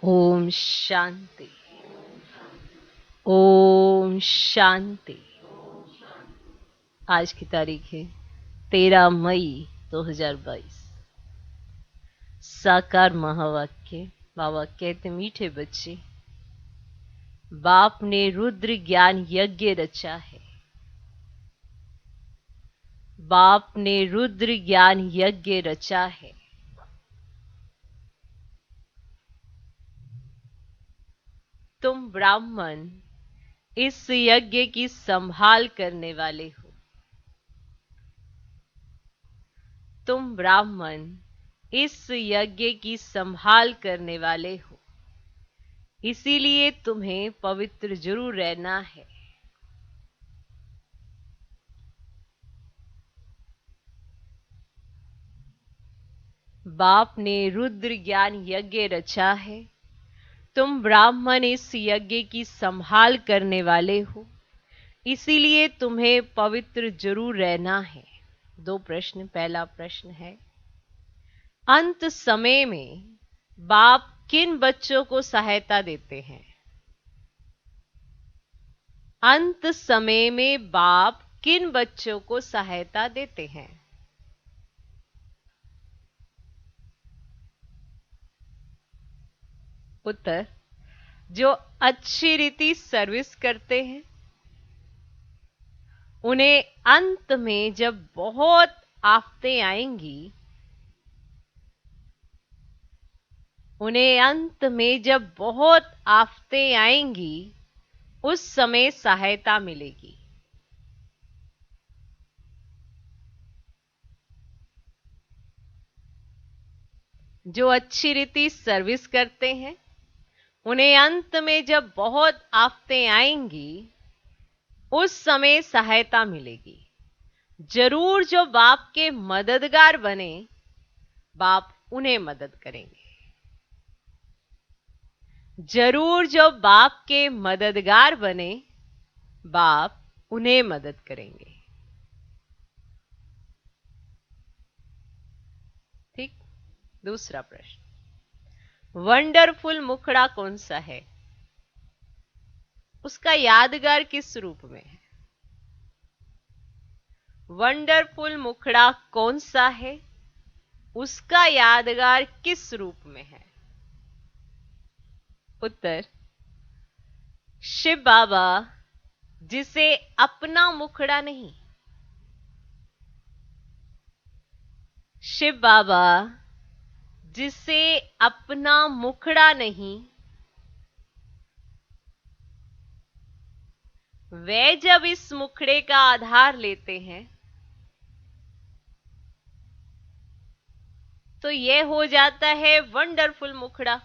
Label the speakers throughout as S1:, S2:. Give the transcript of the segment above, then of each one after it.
S1: ओम शांति। ओम शांति। आज की तारीख है 13 मई 2022। साकार महावाक्य। बाबा कहते, मीठे बच्चे, बाप ने रुद्र ज्ञान यज्ञ रचा है। बाप ने रुद्र ज्ञान यज्ञ रचा है। तुम ब्राह्मण इस यज्ञ की संभाल करने वाले हो। तुम ब्राह्मण इस यज्ञ की संभाल करने वाले हो, इसीलिए तुम्हें पवित्र जरूर रहना है। बाप ने रुद्र ज्ञान यज्ञ रचा है। तुम ब्राह्मण इस यज्ञ की संभाल करने वाले हो, इसीलिए तुम्हें पवित्र जरूर रहना है। दो प्रश्न। पहला प्रश्न है, अंत समय में बाप किन बच्चों को सहायता देते हैं? अंत समय में बाप किन बच्चों को सहायता देते हैं? उत्तर, जो अच्छी रीति सर्विस करते हैं। उन्हें अंत में जब बहुत आफतें आएंगी, उन्हें अंत में जब बहुत आफतें आएंगी, उस समय सहायता मिलेगी। जो अच्छी रीति सर्विस करते हैं, उन्हें अंत में जब बहुत आफतें आएंगी, उस समय सहायता मिलेगी। जरूर जो बाप के मददगार बने, बाप उन्हें मदद करेंगे। जरूर जो बाप के मददगार बने, बाप उन्हें मदद करेंगे। ठीक। दूसरा प्रश्न, वंडरफुल मुखड़ा कौन सा है? उसका यादगार किस रूप में है? वंडरफुल मुखड़ा कौन सा है? उसका यादगार किस रूप में है? उत्तर, शिव बाबा जिसे अपना मुखड़ा नहीं, शिव बाबा जिसे अपना मुखड़ा नहीं, वे जब इस मुखड़े का आधार लेते हैं, तो यह हो जाता है वंडरफुल मुखड़ा।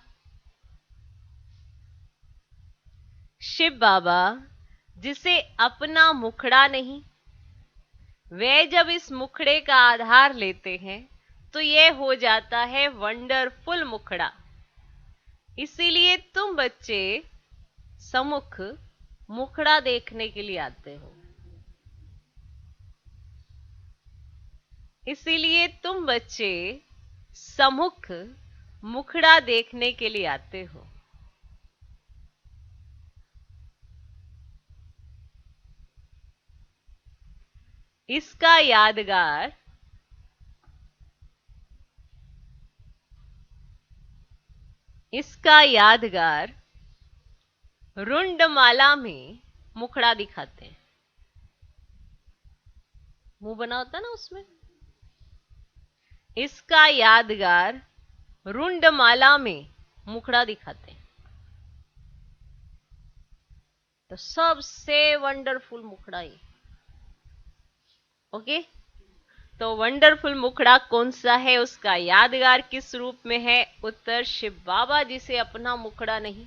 S1: शिव बाबा जिसे अपना मुखड़ा नहीं, वे जब इस मुखड़े का आधार लेते हैं, तो यह हो जाता है वंडरफुल मुखड़ा। इसीलिए तुम बच्चे सम्मुख मुखड़ा देखने के लिए आते हो। इसीलिए तुम बच्चे सम्मुख मुखड़ा देखने के लिए आते हो। इसका यादगार रुंडमाला में मुखड़ा दिखाते हैं। मुंह बना होता ना उसमें। इसका यादगार रुंडमाला में मुखड़ा दिखाते हैं। तो सबसे वंडरफुल मुखड़ा ही। ओके। तो वंडरफुल मुखड़ा कौन सा है? उसका यादगार किस रूप में है? उत्तर, शिव बाबा जिसे अपना मुखड़ा नहीं,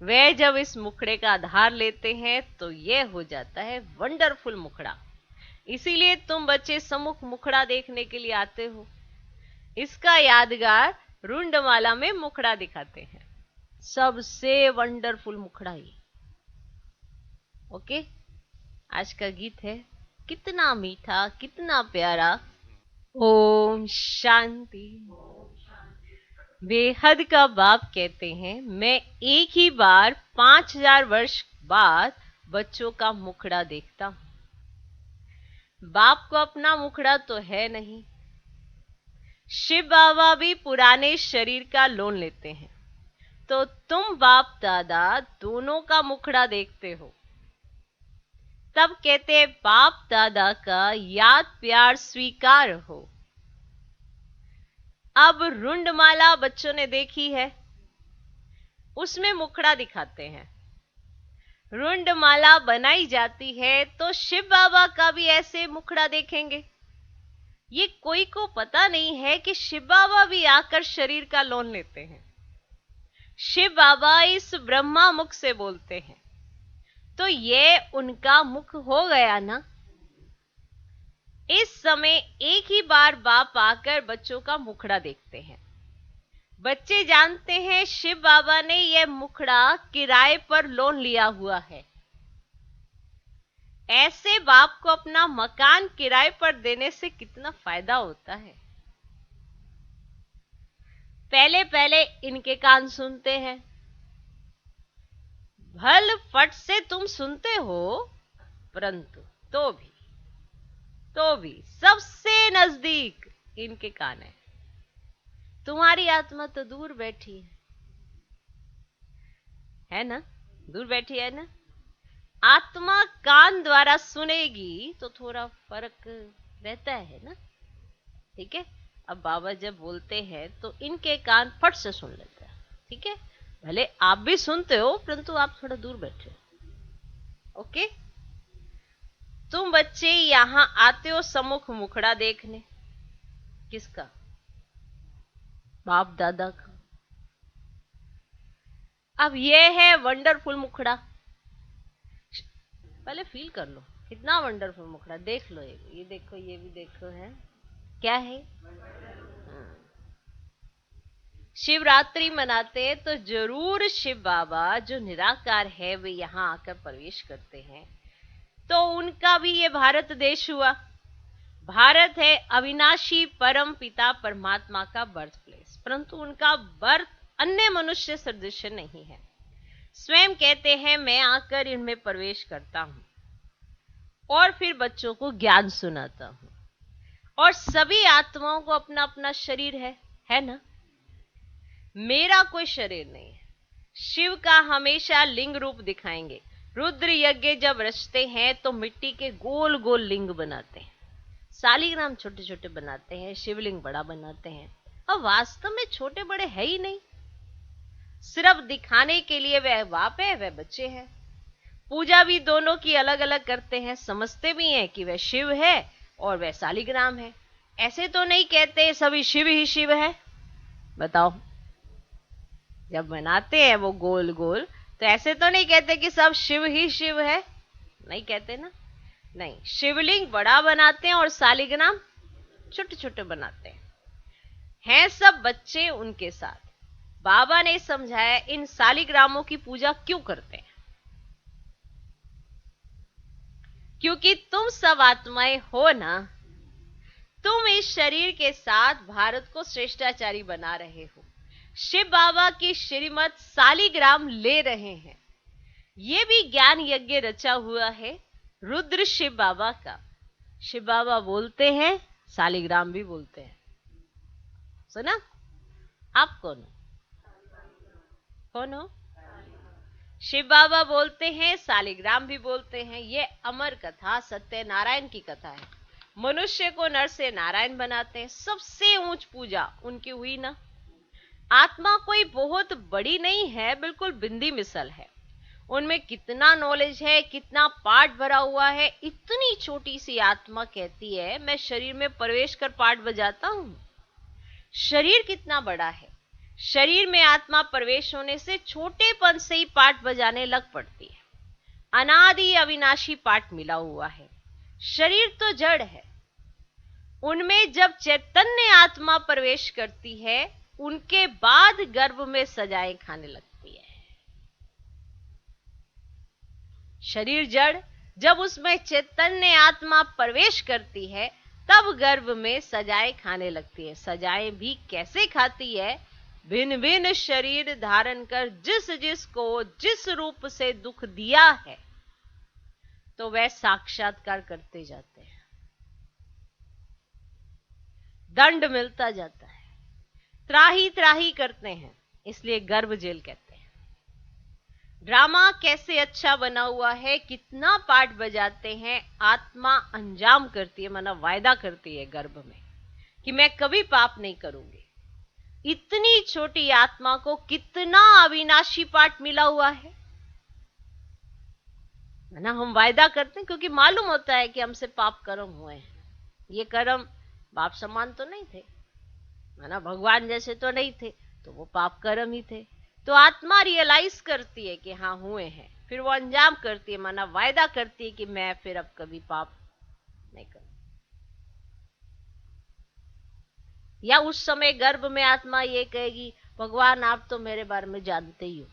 S1: वे जब इस मुखड़े का आधार लेते हैं, तो यह हो जाता है वंडरफुल मुखड़ा। इसीलिए तुम बच्चे सम्मुख मुखड़ा देखने के लिए आते हो। इसका यादगार रुंडमाला में मुखड़ा दिखाते हैं। सबसे वंडरफुल मुखड़ा ही। ओके। आज का गीत है, कितना मीठा कितना प्यारा। ओम शांति। बेहद का बाप कहते हैं, मैं एक ही बार 5000 वर्ष बाद बच्चों का मुखड़ा देखता हूं। बाप को अपना मुखड़ा तो है नहीं। शिव बाबा भी पुराने शरीर का लोन लेते हैं, तो तुम बाप दादा दोनों का मुखड़ा देखते हो। तब कहते बाप दादा का याद प्यार स्वीकार हो। अब रुंडमाला बच्चों ने देखी है, उसमें मुखड़ा दिखाते हैं। रुंडमाला बनाई जाती है तो शिव बाबा का भी ऐसे मुखड़ा देखेंगे। ये कोई को पता नहीं है कि शिव बाबा भी आकर शरीर का लोन लेते हैं। शिव बाबा इस ब्रह्मा मुख से बोलते हैं, तो ये उनका मुख हो गया ना। इस समय एक ही बार बाप आकर बच्चों का मुखड़ा देखते हैं। बच्चे जानते हैं शिव बाबा ने यह मुखड़ा किराए पर लोन लिया हुआ है। ऐसे बाप को अपना मकान किराए पर देने से कितना फायदा होता है। पहले पहले इनके कान सुनते हैं, भल फट से तुम सुनते हो, परंतु तो भी सबसे नजदीक इनके कान है। तुम्हारी आत्मा तो दूर बैठी है ना, दूर बैठी है ना। आत्मा कान द्वारा सुनेगी तो थोड़ा फर्क रहता है ना, ठीक है। अब बाबा जब बोलते हैं तो इनके कान फट से सुन लेते हैं, ठीक है। भले आप भी सुनते हो, परंतु आप थोड़ा दूर बैठे हो, ओके। तुम बच्चे यहां आते हो सम्मुख मुखड़ा देखने, किसका? बाप दादा का। अब यह है वंडरफुल मुखड़ा। पहले फील कर लो कितना वंडरफुल मुखड़ा। देख लो, ये देखो, ये भी देखो, है क्या है। शिवरात्रि मनाते हैं तो जरूर शिव बाबा जो निराकार है वे यहां आकर प्रवेश करते हैं। तो उनका भी ये भारत देश हुआ। भारत है अविनाशी परम पिता परमात्मा का बर्थ प्लेस, परंतु उनका बर्थ अन्य मनुष्य सदृश नहीं है। स्वयं कहते हैं मैं आकर इनमें प्रवेश करता हूं और फिर बच्चों को ज्ञान सुनाता हूं। और सभी आत्माओं को अपना अपना शरीर है ना। मेरा कोई शरीर नहीं है। शिव का हमेशा लिंग रूप दिखाएंगे। रुद्र यज्ञ जब रचते हैं तो मिट्टी के गोल गोल लिंग बनाते हैं, सालीग्राम छोटे छोटे बनाते हैं, शिवलिंग बड़ा बनाते हैं। और वास्तव में छोटे बड़े है ही नहीं, सिर्फ दिखाने के लिए वह बाप है वह बच्चे हैं। पूजा भी दोनों की अलग अलग करते हैं, समझते भी हैं कि वह शिव है और वह सालीग्राम है। ऐसे तो नहीं कहते सभी शिव ही शिव है। बताओ, जब बनाते हैं वो गोल गोल तो ऐसे तो नहीं कहते कि सब शिव ही शिव है, नहीं कहते ना। नहीं, शिवलिंग बड़ा बनाते हैं और सालीग्राम छोटे छोटे बनाते हैं सब बच्चे उनके साथ। बाबा ने समझाया इन सालीग्रामों की पूजा क्यों करते हैं। क्योंकि तुम सब आत्माएं हो ना, तुम इस शरीर के साथ भारत को श्रेष्ठाचारी बना रहे हो। शिव बाबा की श्रीमत सालीग्राम ले रहे हैं। ये भी ज्ञान यज्ञ रचा हुआ है रुद्र शिव बाबा का। शिव बाबा बोलते हैं, सालीग्राम भी बोलते हैं। सुना? आप कौन हो? कौन हो? शिव बाबा बोलते हैं, सालीग्राम भी बोलते हैं। ये अमर कथा सत्यनारायण की कथा है। मनुष्य को नर से नारायण बनाते हैं। सबसे ऊंच पूजा उनकी हुई ना। आत्मा कोई बहुत बड़ी नहीं है, बिल्कुल बिंदी मिसल है। उनमें कितना नॉलेज है, कितना पाठ भरा हुआ है। इतनी छोटी सी आत्मा कहती है मैं शरीर में प्रवेश कर पाठ बजाता हूं। शरीर कितना बड़ा है। शरीर में आत्मा प्रवेश होने से छोटेपन से ही पाठ बजाने लग पड़ती है। अनादि अविनाशी पाठ मिला हुआ है। शरीर तो जड़ है। उनमें जब चैतन्य आत्मा प्रवेश करती है उनके बाद गर्भ में सजाएं खाने लगती है। शरीर जड़, जब उसमें चैतन्य आत्मा प्रवेश करती है तब गर्भ में सजाएं खाने लगती है। सजाएं भी कैसे खाती है भिन्न भिन्न शरीर धारण कर जिस जिसको जिस रूप से दुख दिया है, तो वह साक्षात्कार करते जाते हैं, दंड मिलता जाता है, त्राही त्राही करते हैं, इसलिए गर्भ जेल कहते हैं। ड्रामा कैसे अच्छा बना हुआ है, कितना पार्ट बजाते हैं, आत्मा अंजाम करती है, माना वायदा करती है गर्भ में कि मैं कभी पाप नहीं करूंगी। इतनी छोटी आत्मा को कितना अविनाशी पाठ मिला हुआ है ना। हम वायदा करते हैं क्योंकि मालूम होता है कि हमसे पाप कर्म हुए हैं। ये कर्म बाप समान तो नहीं थे, माना भगवान जैसे तो नहीं थे, तो वो पाप कर्म ही थे। तो आत्मा रियलाइज करती है कि हाँ हुए हैं, फिर वो अंजाम करती है, माना वायदा करती है कि मैं फिर अब कभी पाप नहीं करूं। या उस समय गर्भ में आत्मा ये कहेगी, भगवान आप तो मेरे बारे में जानते ही हो।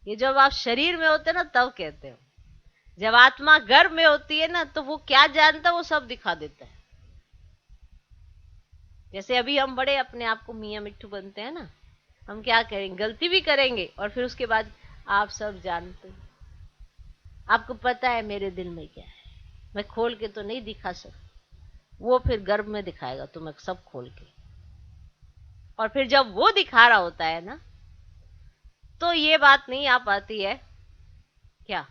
S1: ये जब आप शरीर में होते ना तब कहते हो, जब आत्मा गर्भ में होती है ना तो वो क्या जानता है वो सब दिखा देता है। जैसे अभी हम बड़े अपने आप को मियां मिट्ठू बनते हैं ना, हम क्या करेंगे, गलती भी करेंगे और फिर उसके बाद आप सब जानते हो, आपको पता है मेरे दिल में क्या है, मैं खोल के तो नहीं दिखा सकता। वो फिर गर्भ में दिखाएगा तुम्हें सब खोल के, और फिर जब वो दिखा रहा होता है ना तो ये बात नहीं आ पाती है क्या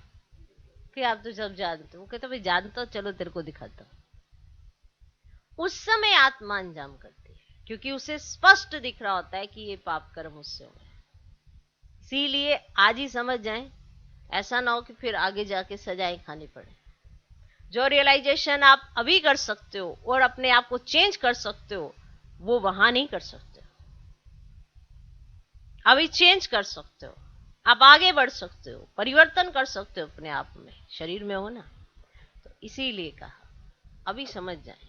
S1: कि आप तो सब जानते हो। वो कहते भाई जानता हो, चलो तेरे को दिखाता हूं। उस समय आत्मा अंजाम करती है क्योंकि उसे स्पष्ट दिख रहा होता है कि ये पाप कर्म उससे हो रहा है। इसीलिए आज ही समझ जाएं, ऐसा ना हो कि फिर आगे जाके सजाएं खानी पड़े। जो रियलाइजेशन आप अभी कर सकते हो और अपने आप को चेंज कर सकते हो, वो वहां नहीं कर सकते। अभी चेंज कर सकते हो, आप आगे बढ़ सकते हो, परिवर्तन कर सकते हो अपने आप में, शरीर में हो ना। तो इसीलिए कहा अभी समझ जाए।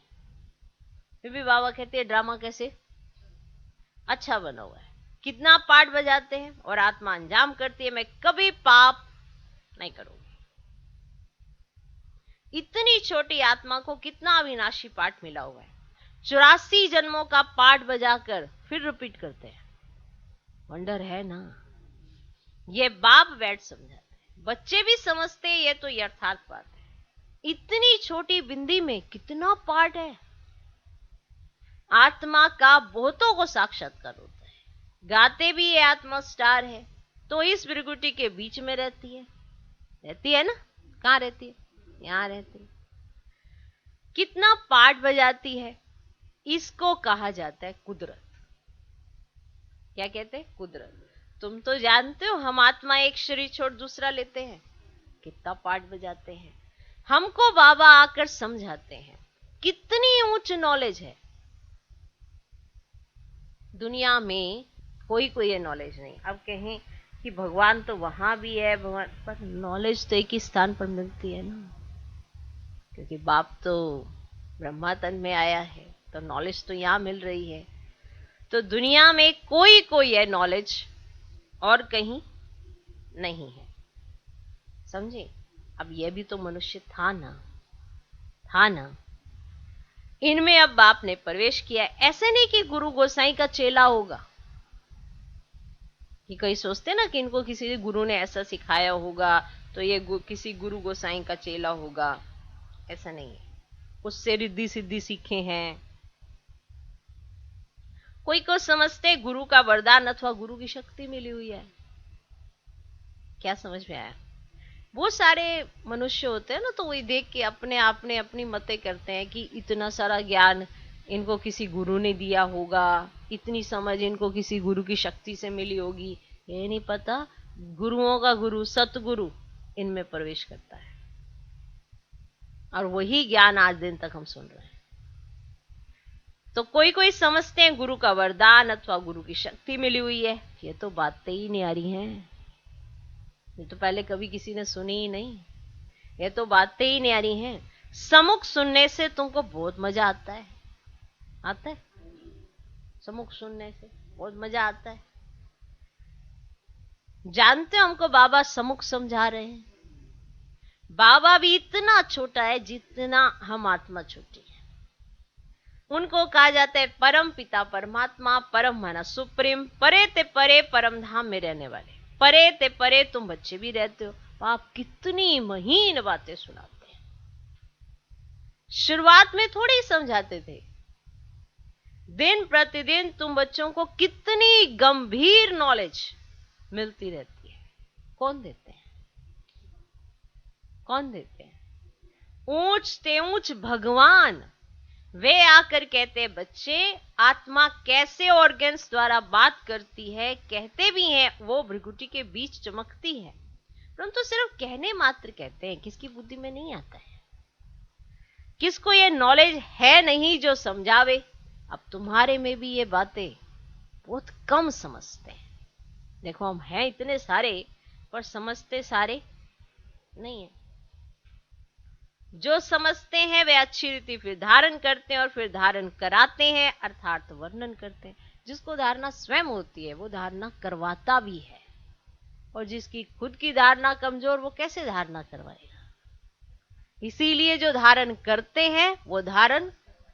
S1: फिर भी बाबा कहते हैं ड्रामा कैसे अच्छा बना हुआ है, कितना पार्ट बजाते हैं और आत्मा अंजाम करती है मैं कभी पाप नहीं करूंगी। इतनी छोटी आत्मा को कितना अविनाशी पाठ मिला हुआ है, 84 जन्मों का पाठ बजाकर फिर रिपीट करते हैं। वंडर है ना। ये बाप बैठ समझाते हैं, बच्चे भी समझते हैं, ये तो यथार्थ बात है। इतनी छोटी बिंदी में कितना पार्ट है। आत्मा का बहुतों को साक्षात्कार होता है। गाते भी ये आत्मा स्टार है तो इस भृगुटी के बीच में रहती है ना। कहां रहती है, यहां रहती है। कितना पार्ट बजाती है, इसको कहा जाता है कुदरत। क्या कहते हैं, कुदरत। तुम तो जानते हो हम आत्मा एक शरीर छोड़ दूसरा लेते हैं, कितना पार्ट बजाते हैं। हमको बाबा आकर समझाते हैं, कितनी ऊंच नॉलेज है दुनिया में, कोई ये नॉलेज नहीं। अब कहें कि भगवान तो वहां भी है, भगवान पर नॉलेज तो एक ही स्थान पर मिलती है ना, क्योंकि बाप तो ब्रह्मा तन में आया है, तो नॉलेज तो यहां मिल रही है। तो दुनिया में कोई है नॉलेज और कहीं नहीं है, समझे। अब यह भी तो मनुष्य था ना। इनमें अब बाप ने प्रवेश किया। ऐसे नहीं कि गुरु गोसाई का चेला होगा, कि कई सोचते ना कि इनको किसी गुरु ने ऐसा सिखाया होगा तो ये किसी गुरु गोसाई का चेला होगा। ऐसा नहीं है, उससे रिद्धि सिद्धि सीखे हैं। कोई को समझते गुरु का वरदान अथवा गुरु की शक्ति मिली हुई है। क्या समझ में आया। वो सारे मनुष्य होते हैं ना, तो वही देख के अपने आप ने अपनी मतें करते हैं कि इतना सारा ज्ञान इनको किसी गुरु ने दिया होगा, इतनी समझ इनको किसी गुरु की शक्ति से मिली होगी। ये नहीं पता गुरुओं का गुरु सतगुरु इनमें प्रवेश करता है, और वही ज्ञान आज दिन तक हम सुन रहे हैं। तो कोई समझते हैं गुरु का वरदान अथवा गुरु की शक्ति मिली हुई है। ये तो बातें ही नहीं आ रही हैं, ये तो पहले कभी किसी ने सुनी ही नहीं, ये तो बातें ही नहीं आ रही हैं। सम्मुख सुनने से तुमको बहुत मजा आता है सम्मुख सुनने से बहुत मजा आता है। जानते हो हमको बाबा सम्मुख समझा रहे हैं। बाबा भी इतना छोटा है जितना हम आत्मा छोटी है। उनको कहा जाता है परम पिता परमात्मा। परम माना सुप्रीम, परे ते परे परम धाम में रहने वाले। परे ते परे तुम बच्चे भी रहते हो। आप कितनी महीन बातें सुनाते हैं। शुरुआत में थोड़ी ही समझाते थे, दिन प्रतिदिन तुम बच्चों को कितनी गंभीर नॉलेज मिलती रहती है। कौन देते हैं? कौन देते हैं? ऊंच से ऊंच भगवान वे आकर कहते हैं, बच्चे आत्मा कैसे ऑर्गन्स द्वारा बात करती है। कहते भी हैं वो भृगुटी के बीच चमकती है, परंतु सिर्फ कहने मात्र कहते हैं, किसकी बुद्धि में नहीं आता है। किसको ये नॉलेज है नहीं जो समझावे। अब तुम्हारे में भी ये बातें बहुत कम समझते हैं। देखो हम हैं इतने सारे, पर समझते सारे नहीं है। जो समझते हैं वे अच्छी रीति फिर धारण करते हैं और फिर धारण कराते हैं, अर्थात वर्णन करते हैं। जिसको धारणा स्वयं होती है वो धारणा करवाता भी है, और जिसकी खुद की धारणा कमजोर वो कैसे धारणा करवाएगा। इसीलिए जो धारण करते हैं वो धारण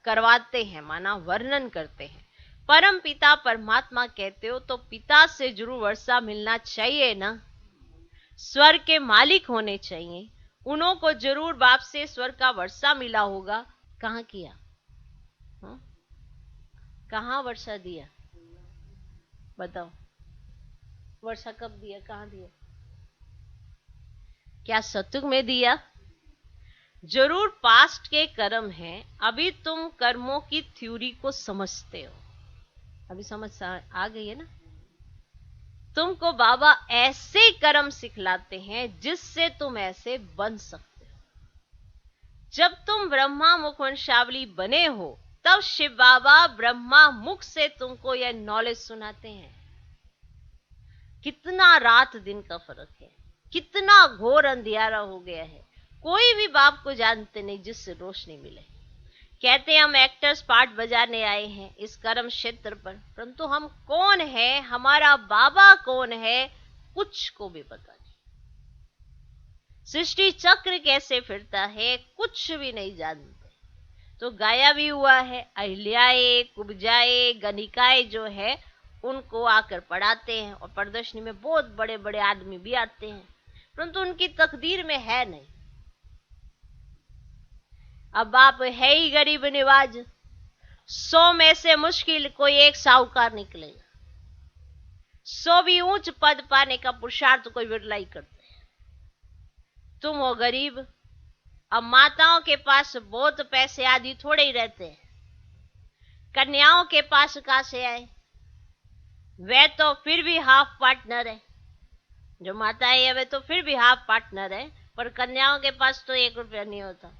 S1: करवाते हैं, माना वर्णन करते हैं। परम पिता परमात्मा कहते हो तो पिता से जरूर वर्षा मिलना चाहिए ना। स्वर्ग के मालिक होने चाहिए, उन्हों को जरूर बाप से स्वर्ग का वर्षा मिला होगा। कहां किया? कहां वर्षा दिया? बताओ, वर्षा कब दिया? कहां दिया? क्या सतयुग में दिया? जरूर पास्ट के कर्म हैं। अभी तुम कर्मों की थ्योरी को समझते हो, अभी समझ आ गई है ना। तुमको बाबा ऐसे कर्म सिखलाते हैं जिससे तुम ऐसे बन सकते हो। जब तुम ब्रह्मा मुख वंशावली बने हो तब शिव बाबा ब्रह्मा मुख से तुमको यह नॉलेज सुनाते हैं। कितना रात दिन का फर्क है, कितना घोर अंधियारा हो गया है। कोई भी बाप को जानते नहीं जिससे रोशनी मिले। कहते हैं हम एक्टर्स पार्ट बजाने आए हैं इस कर्म क्षेत्र पर, परंतु हम कौन है, हमारा बाबा कौन है, कुछ को भी पता नहीं। सृष्टि चक्र कैसे फिरता है कुछ भी नहीं जानते। तो गाया भी हुआ है, अहिल्याए कुब्जाए गणिकाए जो है उनको आकर पढ़ाते हैं, और प्रदर्शनी में बहुत बड़े बड़े आदमी भी आते हैं, परंतु उनकी तकदीर में है नहीं। अब आप है ही गरीब निवाज, 100 में से मुश्किल कोई एक साहूकार निकलेगा। 100 भी ऊंच पद पाने का पुरुषार्थ कोई बिरला ही करते हैं। तुम हो गरीब। अब माताओं के पास बहुत पैसे आदि थोड़े ही रहते हैं, कन्याओं के पास कहां से आए? वे तो फिर भी हाफ पार्टनर है। जो माताएं है वे तो फिर भी हाफ पार्टनर है, पर कन्याओं के पास तो 1 रुपया नहीं होता।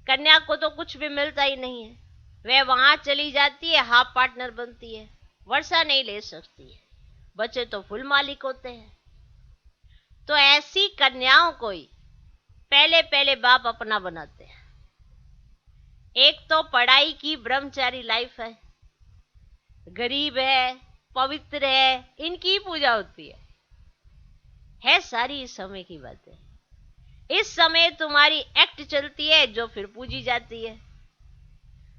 S1: कन्या को तो कुछ भी मिलता ही नहीं है। वह वहां चली जाती है, हाफ पार्टनर बनती है, वर्षा नहीं ले सकती है। बच्चे तो फुल मालिक होते हैं। तो ऐसी कन्याओं को ही पहले पहले बाप अपना बनाते हैं। एक तो पढ़ाई की ब्रह्मचारी लाइफ है, गरीब है, पवित्र है, इनकी पूजा होती है सारी इस समय की बातें। इस समय तुम्हारी एक्ट चलती है जो फिर पूजी जाती है।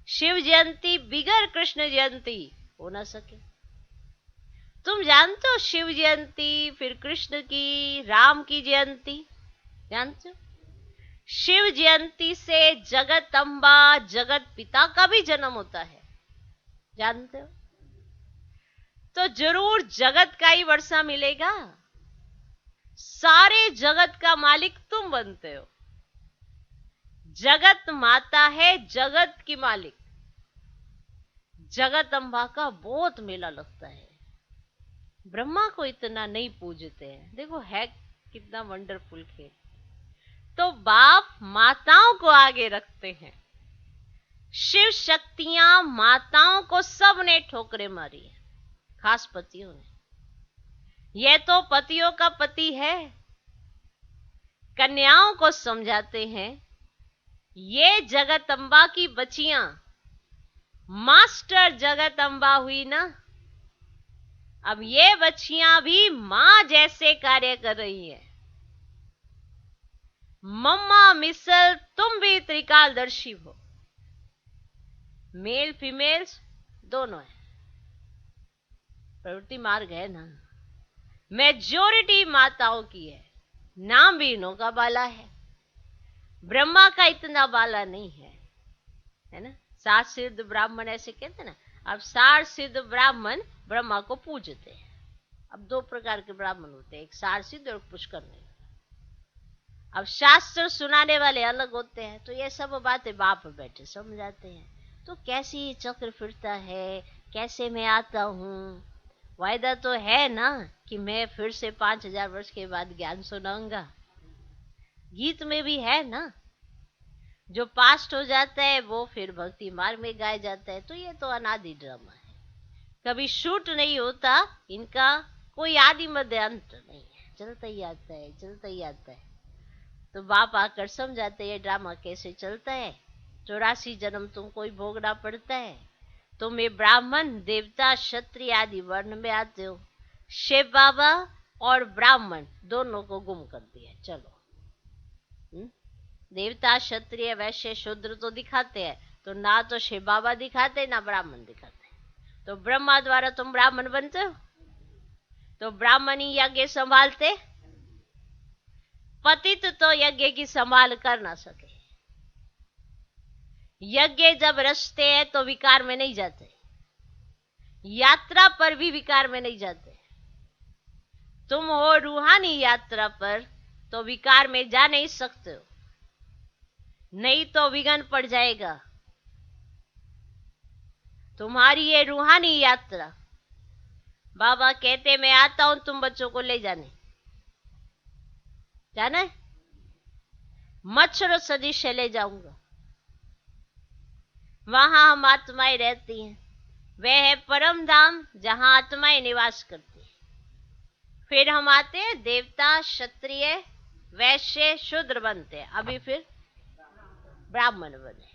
S1: शिव जयंती बिगर कृष्ण जयंती हो ना सके। तुम जानते हो शिव जयंती, फिर कृष्ण की, राम की जयंती जानते हो? शिव जयंती से जगत अम्बा जगत पिता का भी जन्म होता है, जानते हो? तो जरूर जगत का ही वर्षा मिलेगा। सारे जगत का मालिक तुम बनते हो। जगत माता है जगत की मालिक। जगत अम्बा का बहुत मेला लगता है। ब्रह्मा को इतना नहीं पूजते हैं। देखो है कितना वंडरफुल खेल। तो बाप माताओं को आगे रखते हैं। शिव शक्तियां माताओं को सबने ठोकरे मारी है, खास पतियों ने। यह तो पतियों का पति है। कन्याओं को समझाते हैं ये जगत अम्बा की बच्चियां मास्टर जगत अम्बा हुई ना। अब ये बच्चियां भी मां जैसे कार्य कर रही है। मम्मा मिसल तुम भी त्रिकालदर्शी हो। मेल फीमेल्स दोनों है, प्रवृत्ति मार्ग है ना। मेजोरिटी माताओं की है, नाम भी इन्हों का बाला है, ब्रह्मा का इतना बाला नहीं है ना। सात सिद्ध ब्राह्मण ऐसे कहते ना। अब सार सिद्ध ब्राह्मण ब्रह्मा को पूजते हैं। अब दो प्रकार के ब्राह्मण होते हैं, एक सार सिद्ध और पुष्कर नहीं। अब शास्त्र सुनाने वाले अलग होते हैं, तो ये सब बातें बाप बैठे समझाते हैं। तो कैसे ये चक्र फिरता है, कैसे मैं आता हूँ, वायदा तो है ना कि मैं फिर से 5000 वर्ष के बाद ज्ञान सुनाऊंगा। गीत में भी है ना, जो पास्ट हो जाता है वो फिर भक्ति मार्ग में गाया जाता है। तो ये तो अनादि ड्रामा है, कभी शूट नहीं होता इनका, कोई आदि मध्य अंत नहीं है, चलता ही आता है, चलता ही आता है। तो बाप आकर समझाते ये ड्रामा कैसे चलता है। 84 जन्म तुमको ही भोगना पड़ता है। तुम ये ब्राह्मण देवता क्षत्रिय आदि वर्ण में आते हो। शिव बाबा और ब्राह्मण दोनों को गुम कर दिया। चलो देवता क्षत्रिय वैश्य शूद्र तो दिखाते हैं, तो ना तो शिव बाबा दिखाते ना ब्राह्मण दिखाते। तो ब्रह्मा द्वारा तुम ब्राह्मण बनते हो, तो ब्राह्मण ही यज्ञ संभालते, पतित तो यज्ञ की संभाल कर ना सके। यज्ञ जब रचते हैं तो विकार में नहीं जाते, यात्रा पर भी विकार में नहीं जाते। तुम हो रूहानी यात्रा पर तो विकार में जा नहीं सकते हो, नहीं तो विघ्न पड़ जाएगा तुम्हारी ये रूहानी यात्रा। बाबा कहते मैं आता हूं तुम बच्चों को ले जाने, जाना है, मच्छर सदिश ले जाऊंगा। वहां हम आत्माएं रहती हैं, वह है परम धाम जहां आत्माएं निवास करती हैं। फिर हम आते हैं देवता क्षत्रिय वैश्य शूद्र बनते हैं, अभी फिर ब्राह्मण बने।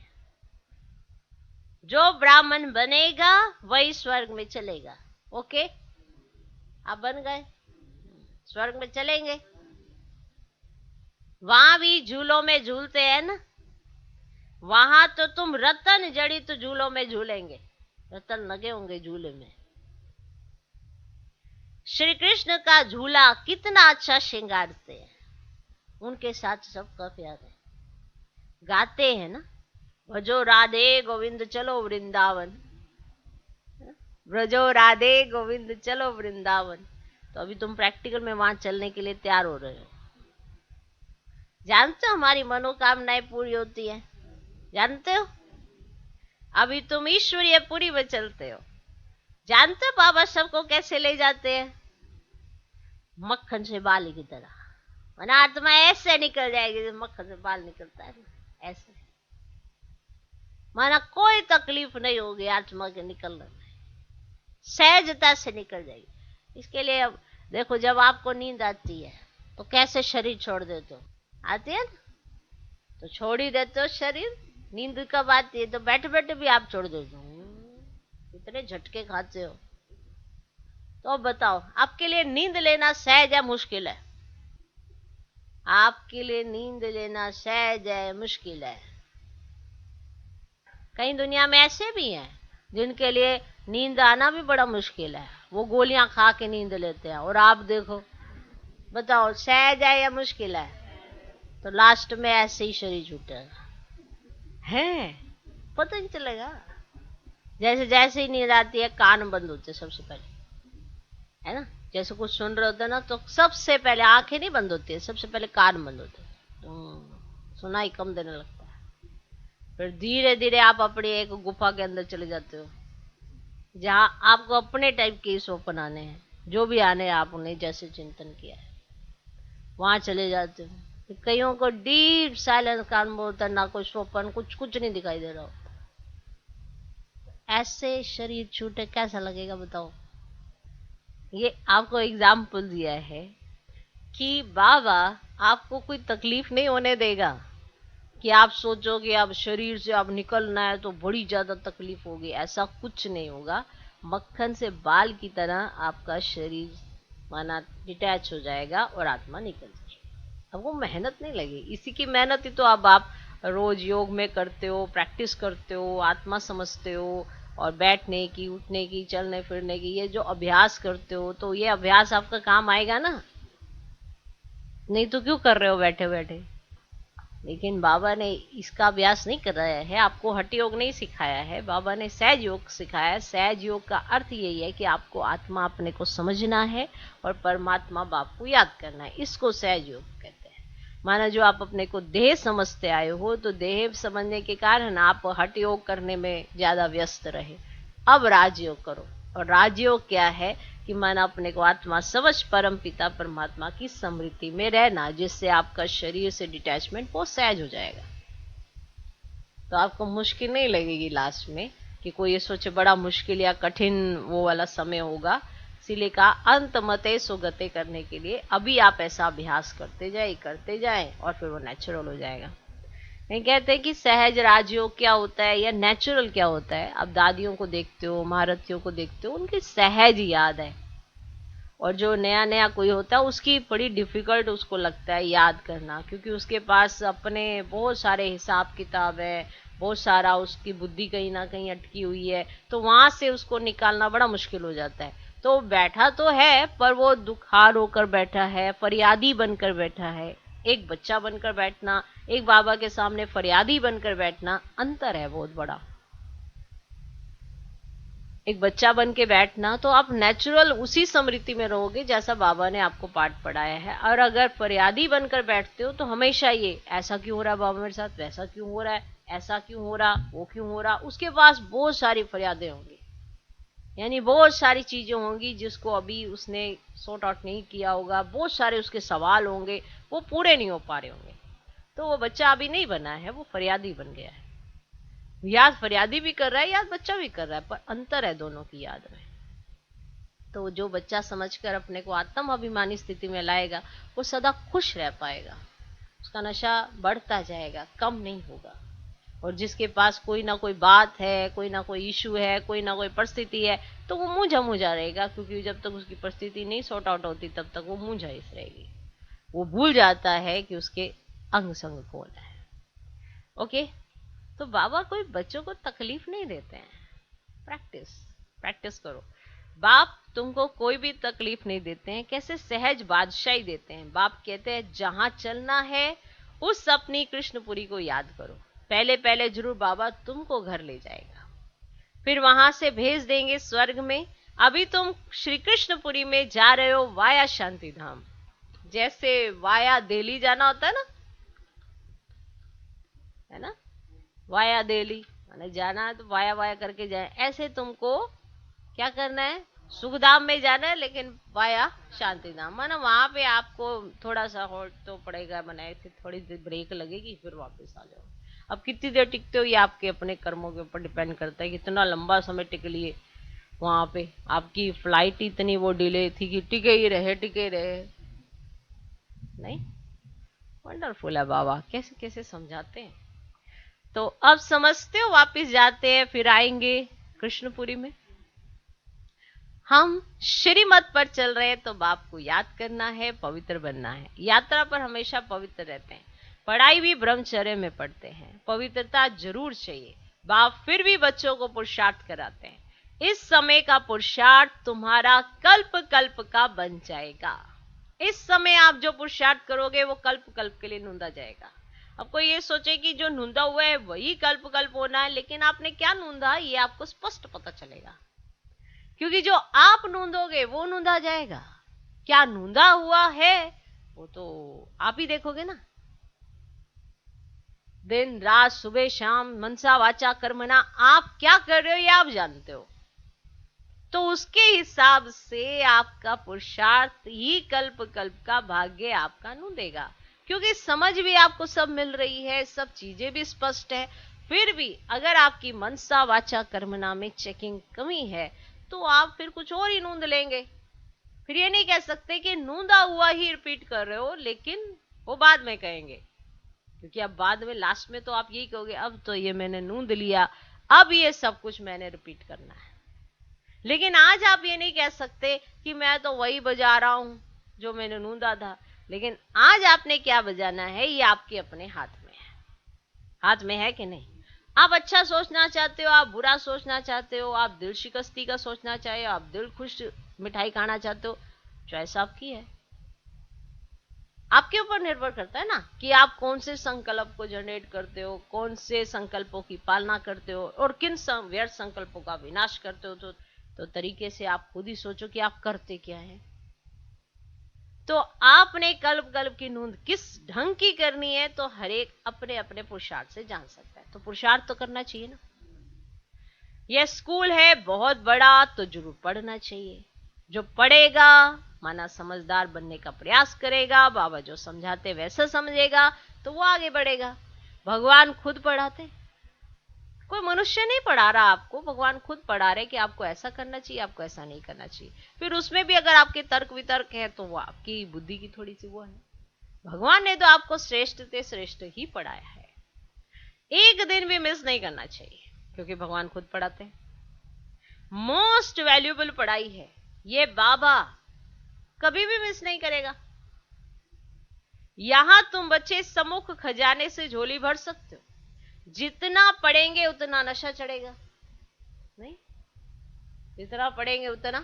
S1: जो ब्राह्मण बनेगा वही स्वर्ग में चलेगा। ओके, आप बन गए, स्वर्ग में चलेंगे। वहां भी झूलों में झूलते हैं ना, वहां तो तुम रतन जड़ित झूलों में झूलेंगे, रतन लगे होंगे झूले में। श्री कृष्ण का झूला कितना अच्छा श्रृंगारते हैं, उनके साथ सबका प्यार है, गाते हैं ना, भजो राधे गोविंद चलो वृंदावन, ब्रजो राधे गोविंद चलो वृंदावन। तो अभी तुम प्रैक्टिकल में वहां चलने के लिए तैयार हो रहे हो। जानते हो हमारी मनोकामनाएं पूरी होती है, जानते हो। अभी तुम ईश्वरीय पुरी में चलते हो। जानते हो बाबा सबको कैसे ले जाते हैं, मक्खन से बाल की तरह। वरना आत्मा ऐसे निकल जाएगी, मक्खन से बाल निकलता है ना, ऐसे। माना कोई तकलीफ नहीं होगी आत्मा के निकलने में, सहजता से निकल जाएगी। इसके लिए अब देखो, जब आपको नींद आती है तो कैसे शरीर छोड़ देते हो, आती है ना, तो छोड़ ही देते हो शरीर। नींद कब आती है, तो बैठे बैठे भी आप छोड़ देते हो, इतने झटके खाते हो। तो बताओ आपके लिए नींद लेना सहज है मुश्किल है? आपके लिए नींद लेना सहज है मुश्किल है? कई दुनिया में ऐसे भी हैं जिनके लिए नींद आना भी बड़ा मुश्किल है, वो गोलियां खा के नींद लेते हैं। और आप देखो, बताओ सहज है या मुश्किल है? तो लास्ट में ऐसे ही शरीर छूटेगा, है पता नहीं चलेगा। जैसे जैसे ही नींद आती है कान बंद होते सबसे पहले, है ना। जैसे कुछ सुन रहे होते हैं ना, तो सबसे पहले आंखें नहीं बंद होती है, सबसे पहले कान बंद होते हैं, तो सुनाई कम देने लगता है। फिर धीरे धीरे आप अपनी एक गुफा के अंदर चले जाते हो, जहां आपको अपने टाइप के स्वप्न आने हैं, जो भी आने हैं आपने जैसे चिंतन किया है वहां चले जाते हो। कईयों को डीप साइलेंस का अनुभव होता है, ना कोई स्वप्न, कुछ नहीं दिखाई दे रहा होता। ऐसे शरीर छूटे कैसा लगेगा बताओ। ये आपको एग्जाम्पल दिया है कि बाबा आपको कोई तकलीफ नहीं होने देगा कि आप सोचोगे अब शरीर से अब निकलना है तो बड़ी ज्यादा तकलीफ होगी। ऐसा कुछ नहीं होगा, मक्खन से बाल की तरह आपका शरीर माना डिटैच हो जाएगा और आत्मा निकल जाएगी। अब वो मेहनत नहीं लगेगी, इसी की मेहनत ही तो अब आप रोज योग में करते हो, प्रैक्टिस करते हो, आत्मा समझते हो, और बैठने की, उठने की, चलने फिरने की, ये जो अभ्यास करते हो, तो ये अभ्यास आपका काम आएगा ना। नहीं तो क्यों कर रहे हो बैठे बैठे। लेकिन बाबा ने इसका अभ्यास नहीं कराया है, आपको हठ योग नहीं सिखाया है, बाबा ने सहज योग सिखाया है। सहज योग का अर्थ यही है कि आपको आत्मा अपने को समझना है और परमात्मा बाप को याद करना है, इसको सहज योग कहते हैं। माना जो आप अपने को देह समझते आए हो, तो देह समझने के कारण आप हठ योग करने में ज्यादा व्यस्त रहे। अब राजयोग करो, और राजयोग क्या है कि मन अपने को आत्मा समझ परम पिता परमात्मा की स्मृति में रहना, जिससे आपका शरीर से डिटैचमेंट बहुत सहज हो जाएगा। तो आपको मुश्किल नहीं लगेगी लास्ट में कि कोई ये सोचे बड़ा मुश्किल या कठिन वो वाला समय होगा। इसीलिए कहा अंत मते सुगते करने के लिए अभी आप ऐसा अभ्यास करते जाए और फिर वो नेचुरल हो जाएगा। नहीं कहते कि सहज राजयोग क्या होता है या नेचुरल क्या होता है। अब दादियों को देखते हो, महारथियों को देखते हो, उनकी सहज याद है, और जो नया नया कोई होता है उसकी बड़ी डिफिकल्ट उसको लगता है याद करना, क्योंकि उसके पास अपने बहुत सारे हिसाब किताब है, बहुत सारा उसकी बुद्धि कहीं ना कहीं अटकी हुई है, तो वहां से उसको निकालना बड़ा मुश्किल हो जाता है। तो बैठा तो है पर वो दुखार होकर बैठा है, फरियादी बनकर बैठा है। एक बच्चा बनकर बैठना, एक बाबा के सामने फरियादी बनकर बैठना, अंतर है बहुत बड़ा। एक बच्चा बन के बैठना तो आप नेचुरल उसी स्मृति में रहोगे जैसा बाबा ने आपको पाठ पढ़ाया है। और अगर फरियादी बनकर बैठते हो तो हमेशा ये ऐसा क्यों हो रहा है बाबा मेरे साथ, वैसा क्यों हो रहा है, ऐसा क्यों हो रहा, वो क्यों हो रहा, उसके पास बहुत सारी फरियादें होंगी, यानी बहुत सारी चीजें होंगी जिसको अभी उसने सॉर्ट आउट नहीं किया होगा, बहुत सारे उसके सवाल होंगे, वो पूरे नहीं हो पा रहे होंगे। तो वो बच्चा अभी नहीं बना है, वो फरियादी बन गया है। याद फरियादी भी कर रहा है, याद बच्चा भी कर रहा है, पर अंतर है दोनों की याद में। तो जो बच्चा समझकर अपने को आत्म अभिमानी स्थिति में लाएगा वो सदा खुश रह पाएगा, उसका नशा बढ़ता जाएगा, कम नहीं होगा। और जिसके पास कोई ना कोई बात है, कोई ना कोई इशू है, कोई ना कोई परिस्थिति है, तो वो मूंझा मूंझा रहेगा, क्योंकि जब तक उसकी परिस्थिति नहीं सॉर्ट आउट होती तब तक वो मूंझा ही रहेगी। वो भूल जाता है कि उसके अंग संग कौन है। ओके, तो बाबा कोई बच्चों को तकलीफ नहीं देते हैं। प्रैक्टिस प्रैक्टिस करो। बाप तुमको कोई भी तकलीफ नहीं देते हैं, कैसे सहज बादशाही देते हैं। बाप कहते हैं जहां चलना है उस अपनी कृष्णपुरी को याद करो। पहले पहले जरूर बाबा तुमको घर ले जाएगा, फिर वहां से भेज देंगे स्वर्ग में। अभी तुम श्री कृष्णपुरी में जा रहे हो वाया शांति धाम। जैसे वाया दिल्ली जाना होता है ना, वाया दिल्ली माने जाना है तो वाया वाया करके जाए, ऐसे तुमको क्या करना है, सुखधाम में जाना है, लेकिन वाया शांति धाम। माना वहां पे आपको थोड़ा सा होल्ड तो पड़ेगा, बनाए फिर थोड़ी देर ब्रेक लगेगी, फिर वापस आ जाओ। अब कितनी देर टिकते हो ये आपके अपने कर्मों के ऊपर डिपेंड करता है, कितना लंबा समय टिक लिए वहां पे। आपकी फ्लाइट इतनी वो डिले थी कि टिके ही रहे। नहीं, वंडरफुल है बाबा कैसे कैसे समझाते हैं। तो अब समझते हो, वापिस जाते हैं, फिर आएंगे कृष्णपुरी में। हम श्रीमत पर चल रहे हैं तो बाप को याद करना है, पवित्र बनना है। यात्रा पर हमेशा पवित्र रहते हैं, पढ़ाई भी ब्रह्मचर्य में पढ़ते हैं, पवित्रता जरूर चाहिए। बाप फिर भी बच्चों को पुरुषार्थ कराते हैं। इस समय का पुरुषार्थ तुम्हारा कल्प कल्प का बन जाएगा। इस समय आप जो पुरुषार्थ करोगे वो कल्प कल्प के लिए नूंदा जाएगा। अब कोई ये सोचे कि जो नूंदा हुआ है वही कल्प कल्प होना है, लेकिन आपने क्या नूंदा ये आपको स्पष्ट पता चलेगा, क्योंकि जो आप नूंदोगे वो नूंदा जाएगा। क्या नूंदा हुआ है वो तो आप ही देखोगे ना। दिन रात सुबह शाम मनसा वाचा कर्मना आप क्या कर रहे हो ये आप जानते हो। तो उसके हिसाब से आपका पुरुषार्थ ही कल्प कल्प का भाग्य आपका नूंदेगा, क्योंकि समझ भी आपको सब मिल रही है, सब चीजें भी स्पष्ट है। फिर भी अगर आपकी मनसा वाचा कर्मना में चेकिंग कमी है तो आप फिर कुछ और ही नूंद लेंगे। फिर ये नहीं कह सकते कि नूंदा हुआ ही रिपीट कर रहे हो, लेकिन वो बाद में कहेंगे, क्योंकि अब बाद में लास्ट में तो आप यही कहोगे अब तो ये मैंने नूंद लिया, अब ये सब कुछ मैंने रिपीट करना है। लेकिन आज आप ये नहीं कह सकते कि मैं तो वही बजा रहा हूं जो मैंने नूंदा था। लेकिन आज आपने क्या बजाना है ये आपके अपने हाथ में है। हाथ में है कि नहीं? आप अच्छा सोचना चाहते हो, आप बुरा सोचना चाहते हो, आप दिल शिकस्ती का सोचना चाहते हो, आप दिल खुश मिठाई खाना चाहते हो, चॉइस आपकी है। आपके ऊपर निर्भर करता है ना कि आप कौन से संकल्प को जनरेट करते हो, कौन से संकल्पों की पालना करते हो और किन व्यर्थ संकल्पों का विनाश करते हो। तो तरीके से आप खुद ही सोचो कि आप करते क्या हैं। तो आपने कल्प कल्प की नूंद किस ढंग की करनी है तो हर एक अपने अपने पुरुषार्थ से जान सकता है। तो पुरुषार्थ तो करना चाहिए ना। यह स्कूल है बहुत बड़ा तो जरूर पढ़ना चाहिए। जो पढ़ेगा माना समझदार बनने का प्रयास करेगा, बाबा जो समझाते वैसा समझेगा तो वो आगे बढ़ेगा। भगवान खुद पढ़ाते, कोई मनुष्य नहीं पढ़ा रहा आपको, भगवान खुद पढ़ा रहे कि आपको ऐसा करना चाहिए, आपको ऐसा नहीं करना चाहिए। फिर उसमें भी अगर आपके तर्क वितर्क है तो वो आपकी बुद्धि की थोड़ी सी वो है। भगवान ने तो आपको श्रेष्ठ से श्रेष्ठ ही पढ़ाया है। एक दिन भी मिस नहीं करना चाहिए क्योंकि भगवान खुद पढ़ाते हैं। मोस्ट वैल्यूएबल पढ़ाई है ये, बाबा कभी भी मिस नहीं करेगा। यहां तुम बच्चे सम्मुख खजाने से झोली भर सकते हो, जितना पढ़ेंगे उतना नशा चढ़ेगा, नहीं जितना पढ़ेंगे उतना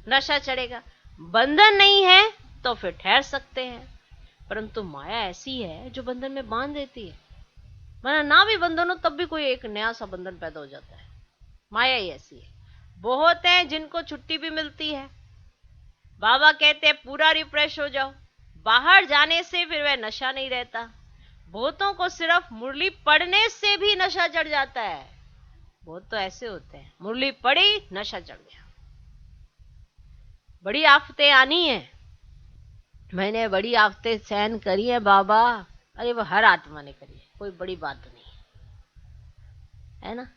S1: नशा चढ़ेगा। बंधन नहीं है तो फिर ठहर सकते हैं, परंतु माया ऐसी है जो बंधन में बांध देती है। माना ना भी बंधन हो तब भी कोई एक नया सा बंधन पैदा हो जाता है। माया ही ऐसी है। बहुत हैं जिनको छुट्टी भी मिलती है, बाबा कहते हैं पूरा रिफ्रेश हो जाओ, बाहर जाने से फिर वह नशा नहीं रहता। बहुतों को सिर्फ मुरली पढ़ने से भी नशा चढ़ जाता है। बहुत तो ऐसे होते हैं मुरली पढ़ी नशा चढ़ गया। बड़ी आफतें आनी है, मैंने बड़ी आफतें सहन करी है बाबा। अरे वो हर आत्मा ने करी है, कोई बड़ी बात नहीं है ना।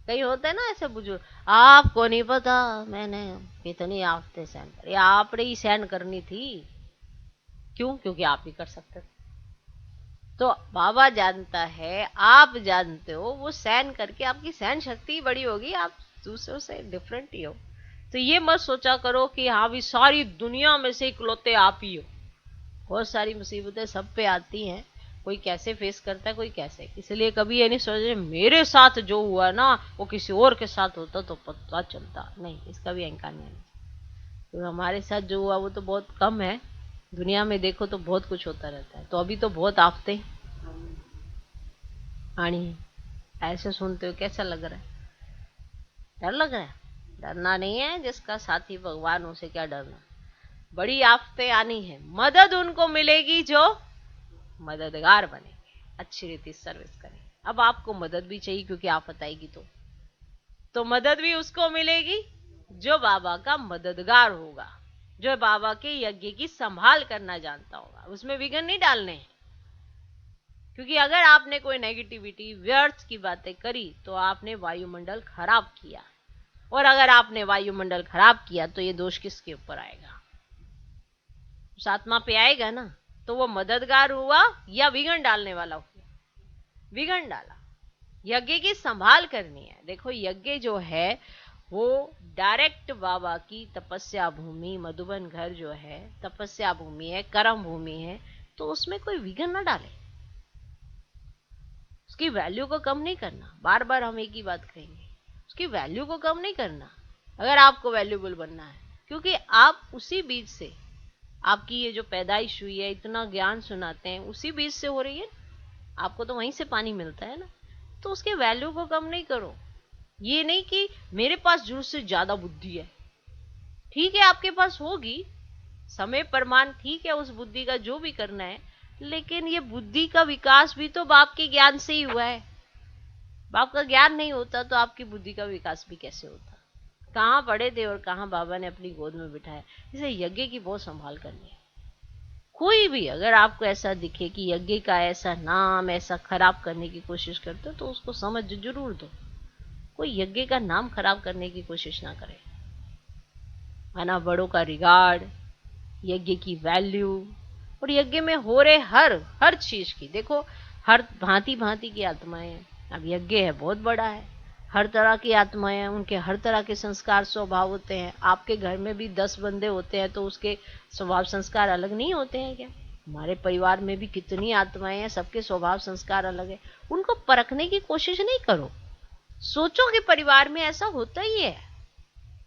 S1: कई होते हैं ना ऐसे बुजुर्ग, आपको नहीं पता मैंने कितनी आफतें सहन करी। आपने ही सहन करनी थी। क्यों? क्योंकि आप ही कर सकते थे। तो बाबा जानता है, आप जानते हो, वो सहन करके आपकी सहन शक्ति बड़ी होगी, आप दूसरों से डिफरेंट ही हो। तो ये मत सोचा करो कि हाँ भी सारी दुनिया में से इकलौते आप ही हो। बहुत सारी मुसीबतें सब पे आती हैं, कोई कैसे फेस करता है, कोई कैसे। इसलिए कभी ये नहीं सोचे मेरे साथ जो हुआ ना वो किसी और के साथ होता तो पता चलता। नहीं, इसका भी अहंकार नहीं है। तो हमारे साथ जो हुआ वो तो बहुत कम है, दुनिया में देखो तो बहुत कुछ होता रहता है। तो अभी तो बहुत आफतें आनी है। ऐसे सुनते हो कैसा लग रहा है? डर लग रहा है? डरना नहीं है, जिसका साथी भगवान उसे क्या डरना। बड़ी आफतें आनी है, मदद उनको मिलेगी जो मददगार बनेंगे, अच्छी रीति सर्विस करेंगे। अब आपको मदद भी चाहिए क्योंकि आफत आएगी तो मदद भी उसको मिलेगी जो बाबा का मददगार होगा, जो बाबा के यज्ञ की संभाल करना जानता होगा। उसमें विघ्न नहीं डालने हैं, क्योंकि अगर आपने कोई नेगेटिविटी व्यर्थ की बातें करी तो आपने वायुमंडल खराब किया, और अगर आपने वायुमंडल खराब किया तो ये दोष किसके ऊपर आएगा? उस आत्मा पे आएगा ना। तो वो मददगार हुआ या विघ्न डालने वाला हुआ? विघ्न डाला। यज्ञ की संभाल करनी है। देखो यज्ञ जो है वो डायरेक्ट बाबा की तपस्या भूमि, मधुबन घर जो है तपस्या भूमि है, कर्म भूमि है, तो उसमें कोई विघ्न ना डाले, उसकी वैल्यू को कम नहीं करना। बार बार हम एक ही बात कहेंगे, उसकी वैल्यू को कम नहीं करना अगर आपको वैल्यूबल बनना है। क्योंकि आप उसी बीज से, आपकी ये जो पैदाइश हुई है, इतना ज्ञान सुनाते हैं, उसी बीज से हो रही है। आपको तो वहीं से पानी मिलता है ना। तो उसके वैल्यू को कम नहीं करो। ये नहीं कि मेरे पास जरूरत से ज्यादा बुद्धि है। ठीक है आपके पास होगी, समय प्रमाण ठीक है उस बुद्धि का जो भी करना है, लेकिन ये बुद्धि का विकास भी तो बाप के ज्ञान से ही हुआ है। बाप का ज्ञान नहीं होता तो आपकी बुद्धि का विकास भी कैसे होता? कहाँ पढ़े थे और कहाँ बाबा ने अपनी गोद में बिठाया। इसे यज्ञ की बहुत संभाल करनी है। कोई भी अगर आपको ऐसा दिखे कि यज्ञ का ऐसा नाम ऐसा खराब करने की कोशिश करते हो तो उसको समझ जरूर दो। कोई यज्ञ का नाम खराब करने की कोशिश ना करे। आना बड़ों का रिगार्ड, यज्ञ की वैल्यू, और यज्ञ में हो रहे हर चीज की देखो, हर भांति भांति की आत्माएं हैं। अब यज्ञ है बहुत बड़ा है, हर तरह की आत्माएं हैं, उनके हर तरह के संस्कार स्वभाव होते हैं। आपके घर में भी 10 बंदे होते हैं तो उसके स्वभाव संस्कार अलग नहीं होते हैं क्या? हमारे परिवार में भी कितनी आत्माएं हैं, सबके स्वभाव संस्कार अलग है, उनको परखने की कोशिश नहीं करो। सोचो कि परिवार में ऐसा होता ही है,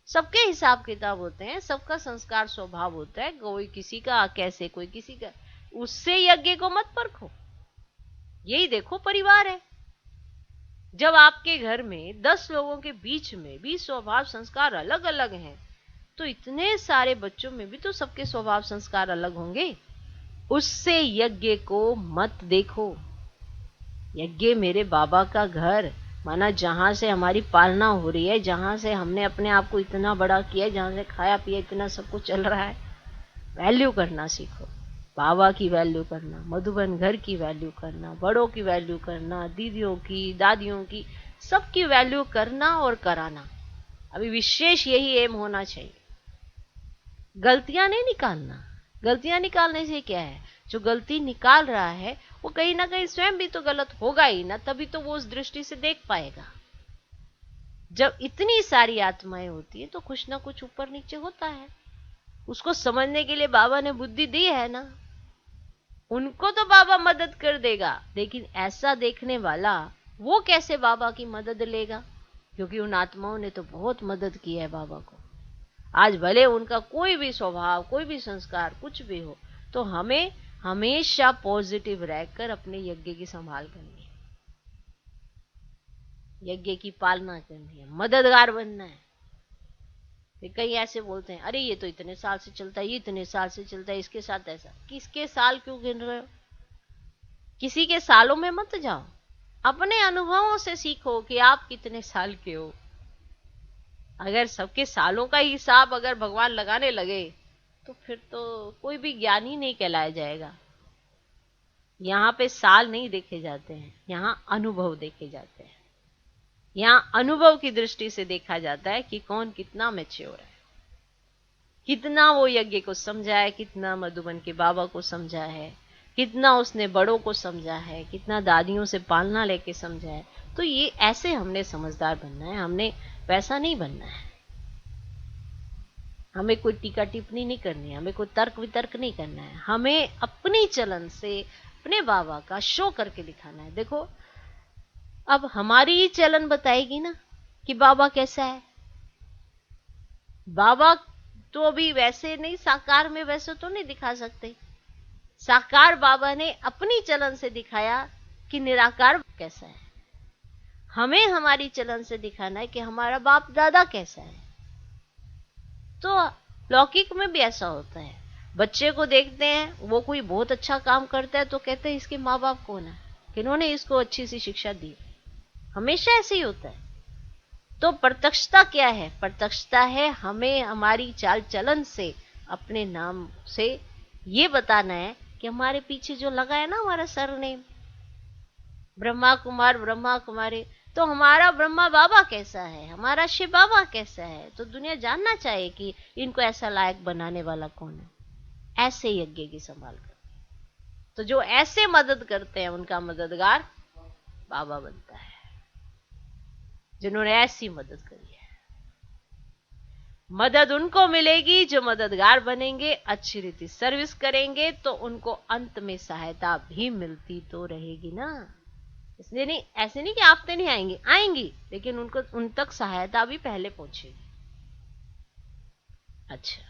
S1: सबके हिसाब किताब होते हैं, सबका संस्कार स्वभाव होता है, कोई किसी का कैसे, कोई किसी का। उससे यज्ञ को मत परखो, यही देखो परिवार है। जब आपके घर में 10 लोगों के बीच में भी स्वभाव संस्कार अलग अलग हैं, तो इतने सारे बच्चों में भी तो सबके स्वभाव संस्कार अलग होंगे। उससे यज्ञ को मत देखो। यज्ञ मेरे बाबा का घर, माना जहां से हमारी पालना हो रही है, जहां से हमने अपने आप को इतना बड़ा किया है, जहां से खाया पिया इतना सब कुछ चल रहा है। वैल्यू करना सीखो, बाबा की वैल्यू करना, मधुबन घर की वैल्यू करना, बड़ों की वैल्यू करना, दीदियों की, दादियों की, सबकी वैल्यू करना और कराना। अभी विशेष यही एम होना चाहिए। गलतियां नहीं निकालना। गलतियां निकालने से क्या है, जो गलती निकाल रहा है वो कहीं ना कहीं स्वयं भी तो गलत होगा ही ना, तभी तो वो उस दृष्टि से देख पाएगा। जब इतनी सारी आत्माएं होती है तो कुछ ना कुछ ऊपर नीचे होता है, उसको समझने के लिए बाबा ने बुद्धि दी है ना, उनको तो बाबा मदद कर देगा। लेकिन ऐसा देखने वाला वो कैसे बाबा की मदद लेगा, क्योंकि उन आत्माओं ने तो बहुत मदद की है बाबा को। आज भले उनका कोई भी स्वभाव, कोई भी संस्कार कुछ भी हो, तो हमें हमेशा पॉजिटिव रहकर अपने यज्ञ की संभाल करनी है, यज्ञ की पालना करनी है, मददगार बनना है। फिर कई ऐसे बोलते हैं, अरे ये तो इतने साल से चलता है, ये इतने साल से चलता है, इसके साथ ऐसा। किसके साल क्यों गिन रहे हो? किसी के सालों में मत जाओ, अपने अनुभवों से सीखो कि आप कितने साल के हो। अगर सबके सालों का हिसाब अगर भगवान लगाने लगे तो फिर तो कोई भी ज्ञानी नहीं कहलाया जाएगा। यहाँ पे साल नहीं देखे जाते हैं, यहाँ अनुभव देखे जाते हैं। यहाँ अनुभव की दृष्टि से देखा जाता है कि कौन कितना मैच्योर है, कितना वो यज्ञ को समझा है, कितना मधुबन के बाबा को समझा है, कितना उसने बड़ों को समझा है, कितना दादियों से पालना लेके समझा है। तो ये ऐसे हमने समझदार बनना है, हमने वैसा नहीं बनना है। हमें कोई टीका टिप्पणी नहीं करनी है, हमें कोई तर्क वितर्क नहीं करना है, हमें अपनी चलन से अपने बाबा का शो करके दिखाना है। देखो, अब हमारी ही चलन बताएगी ना कि बाबा कैसा है। बाबा तो अभी वैसे नहीं, साकार में वैसे तो नहीं दिखा सकते। साकार बाबा ने अपनी चलन से दिखाया कि निराकार कैसा है। हमें हमारी चलन से दिखाना है कि हमारा बाप दादा कैसा है। तो लौकिक में भी ऐसा होता है, बच्चे को देखते हैं वो कोई बहुत अच्छा काम करता है तो कहते हैं इसके माँ बाप कौन है, किन्होंने इसको अच्छी सी शिक्षा दी। हमेशा ऐसे ही होता है। तो प्रत्यक्षता क्या है? प्रत्यक्षता है हमें हमारी चाल चलन से, अपने नाम से ये बताना है कि हमारे पीछे जो लगा है ना हमारा सरनेम, ब्रह्मा कुमार ब्रह्मा कुमारी, तो हमारा ब्रह्मा बाबा कैसा है, हमारा शिव बाबा कैसा है। तो दुनिया जानना चाहिए कि इनको ऐसा लायक बनाने वाला कौन है। ऐसे यज्ञ की संभाल कर, तो जो ऐसे मदद करते हैं उनका मददगार बाबा बनता है, जिन्होंने ऐसी मदद करी है। मदद उनको मिलेगी जो मददगार बनेंगे, अच्छी रीति सर्विस करेंगे, तो उनको अंत में सहायता भी मिलती तो रहेगी ना। इसलिए नहीं, ऐसे नहीं कि आफतें नहीं आएंगी, आएंगी, लेकिन उनको उन तक सहायता भी पहले पहुंचेगी। अच्छा,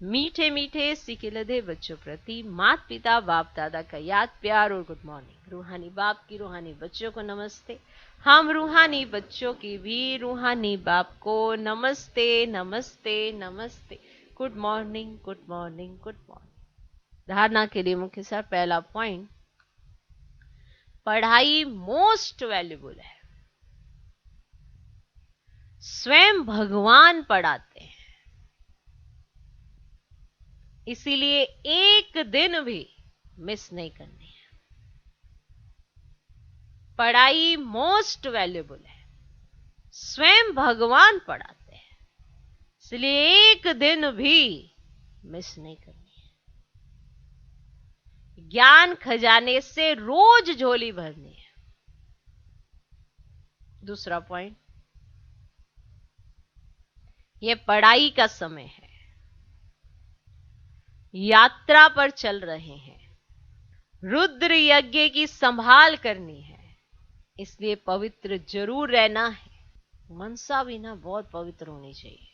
S1: मीठे मीठे सिकिलधे बच्चों प्रति माता पिता बाप दादा का याद प्यार और गुड मॉर्निंग। रूहानी बाप की रूहानी बच्चों को नमस्ते। हम रूहानी बच्चों की भी रूहानी बाप को नमस्ते नमस्ते नमस्ते। Good morning good morning good morning. धारणा के लिए मुख्य सार, पहला पॉइंट, पढ़ाई मोस्ट वैल्यूबल है। स्वयं भगवान पढ़ाते हैं, इसीलिए एक दिन भी मिस नहीं करनी है। पढ़ाई मोस्ट वैल्यूबल है, स्वयं भगवान पढ़ाते हैं, इसलिए एक दिन भी मिस नहीं करनी है। ज्ञान खजाने से रोज झोली भरनी है। दूसरा पॉइंट, यह पढ़ाई का समय है, यात्रा पर चल रहे हैं, रुद्र यज्ञ की संभाल करनी है, इसलिए पवित्र जरूर रहना है। मनसा भी ना बहुत पवित्र होनी चाहिए।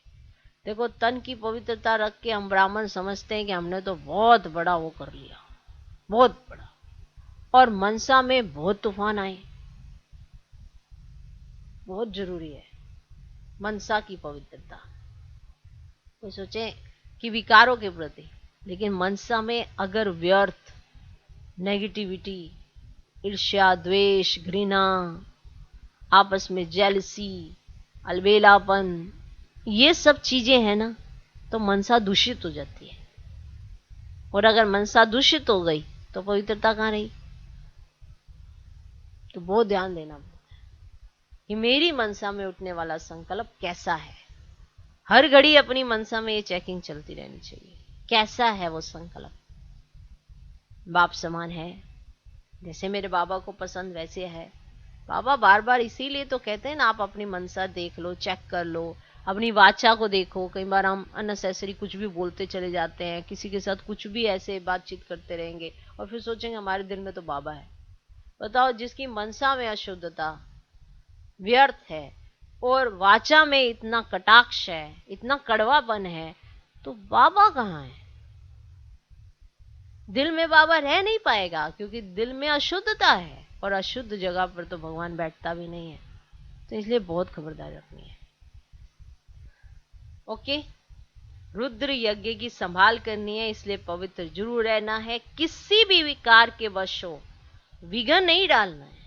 S1: देखो, तन की पवित्रता रख के हम ब्राह्मण समझते हैं कि हमने तो बहुत बड़ा वो कर लिया, बहुत बड़ा, और मनसा में बहुत तूफान आए। बहुत जरूरी है मनसा की पवित्रता। कोई सोचे कि विकारों के प्रति, लेकिन मनसा में अगर व्यर्थ, नेगेटिविटी, ईर्ष्या, द्वेष, घृणा, आपस में जेलसी, अलबेलापन, ये सब चीजें हैं ना, तो मनसा दूषित हो जाती है। और अगर मनसा दूषित हो गई तो पवित्रता कहां रही। तो बहुत ध्यान देना पड़ता है कि मेरी मनसा में उठने वाला संकल्प कैसा है। हर घड़ी अपनी मनसा में ये चेकिंग चलती रहनी चाहिए, कैसा है वो संकल्प। बाप समान है, जैसे मेरे बाबा को पसंद वैसे है। बाबा बार बार इसीलिए तो कहते हैं ना, आप अपनी मनसा देख लो, चेक कर लो, अपनी वाचा को देखो। कई बार हम अननेसेसरी कुछ भी बोलते चले जाते हैं, किसी के साथ कुछ भी ऐसे बातचीत करते रहेंगे और फिर सोचेंगे हमारे दिल में तो बाबा है। बताओ, जिसकी मनसा में अशुद्धता, व्यर्थ है और वाचा में इतना कटाक्ष है, इतना कड़वापन है, तो बाबा कहाँ है। दिल में बाबा रह नहीं पाएगा, क्योंकि दिल में अशुद्धता है और अशुद्ध जगह पर तो भगवान बैठता भी नहीं है। तो इसलिए बहुत खबरदारी रखनी है। ओके, रुद्र यज्ञ की संभाल करनी है, इसलिए पवित्र जरूर रहना है। किसी भी विकार के वश हो विघन नहीं डालना है।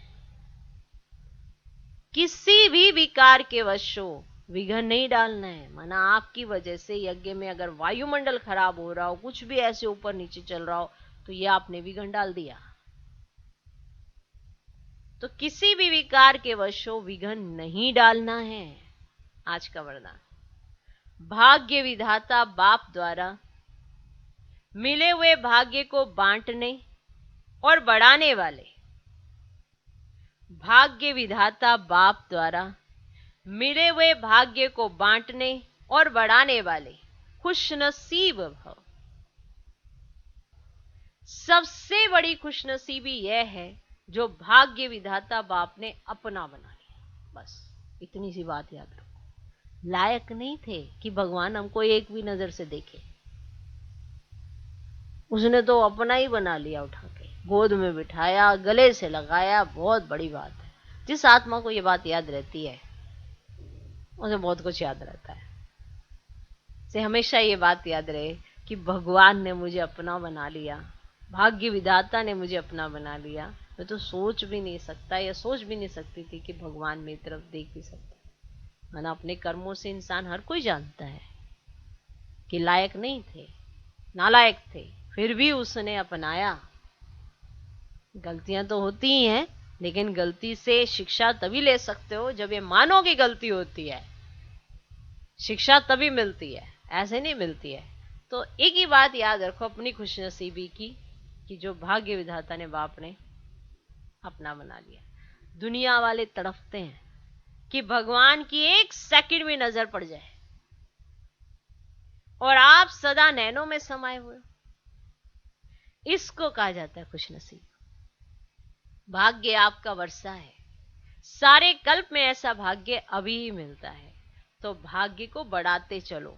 S1: किसी भी विकार के वश हो विघन नहीं डालना है। माना आपकी वजह से यज्ञ में अगर वायुमंडल खराब हो रहा हो, कुछ भी ऐसे ऊपर नीचे चल रहा हो, तो ये आपने विघन डाल दिया। तो किसी भी विकार के वश हो विघन नहीं डालना है। आज का वरदान, भाग्य विधाता बाप द्वारा मिले हुए भाग्य को बांटने और बढ़ाने वाले, भाग्य विधाता बाप द्वारा मिले हुए भाग्य को बांटने और बढ़ाने वाले खुशनसीब भव। सबसे बड़ी खुशनसीबी यह है जो भाग्य विधाता बाप ने अपना बना लिया। बस इतनी सी बात याद रखो। लायक नहीं थे कि भगवान हमको एक भी नजर से देखे, उसने तो अपना ही बना लिया, उठा के गोद में बिठाया, गले से लगाया। बहुत बड़ी बात है। जिस आत्मा को ये बात याद रहती है उसे बहुत कुछ याद रहता है। से हमेशा ये बात याद रहे कि भगवान ने मुझे अपना बना लिया, भाग्य विधाता ने मुझे अपना बना लिया। मैं तो सोच भी नहीं सकता या सोच भी नहीं सकती थी कि भगवान मेरी तरफ देख भी सकता है। ना, अपने कर्मों से इंसान हर कोई जानता है कि लायक नहीं थे, नालायक थे, फिर भी उसने अपनाया। गलतियां तो होती ही हैं, लेकिन गलती से शिक्षा तभी ले सकते हो जब ये मानो कि गलती होती है। शिक्षा तभी मिलती है, ऐसे नहीं मिलती है। तो एक ही बात याद रखो अपनी खुशनसीबी की, कि जो भाग्य विधाता ने बाप ने अपना बना लिया। दुनिया वाले तड़पते हैं कि भगवान की एक सेकंड में नजर पड़ जाए और आप सदा नैनों में समाये हुए। इसको कहा जाता है खुशनसीब। भाग्य आपका वर्षा है, सारे कल्प में ऐसा भाग्य अभी ही मिलता है। तो भाग्य को बढ़ाते चलो।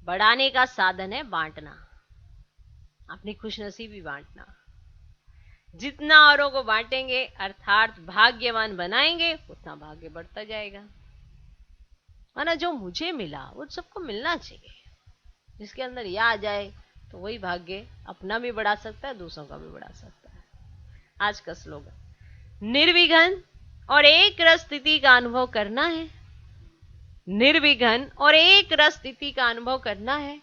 S1: बढ़ाने का साधन है बांटना, अपनी खुशनसीबी बांटना। जितना औरों को बांटेंगे अर्थात भाग्यवान बनाएंगे, उतना भाग्य बढ़ता जाएगा। वरना जो मुझे मिला वो सबको मिलना चाहिए। जिसके अंदर यह आ जाए तो वही भाग्य अपना भी बढ़ा सकता है, दूसरों का भी बढ़ा सकता है। आज का स्लोगन, निर्विघ्न और एक रस स्थिति का अनुभव करना है। निर्विघ्न और एक रस स्थिति का अनुभव करना है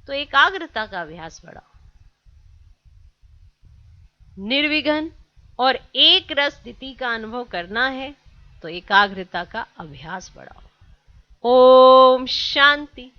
S1: तो एकाग्रता का अभ्यास बढ़ाओ। निर्विघ्न और एक रस स्थिति का अनुभव करना है तो एकाग्रता का अभ्यास बढ़ाओ। ओम शांति।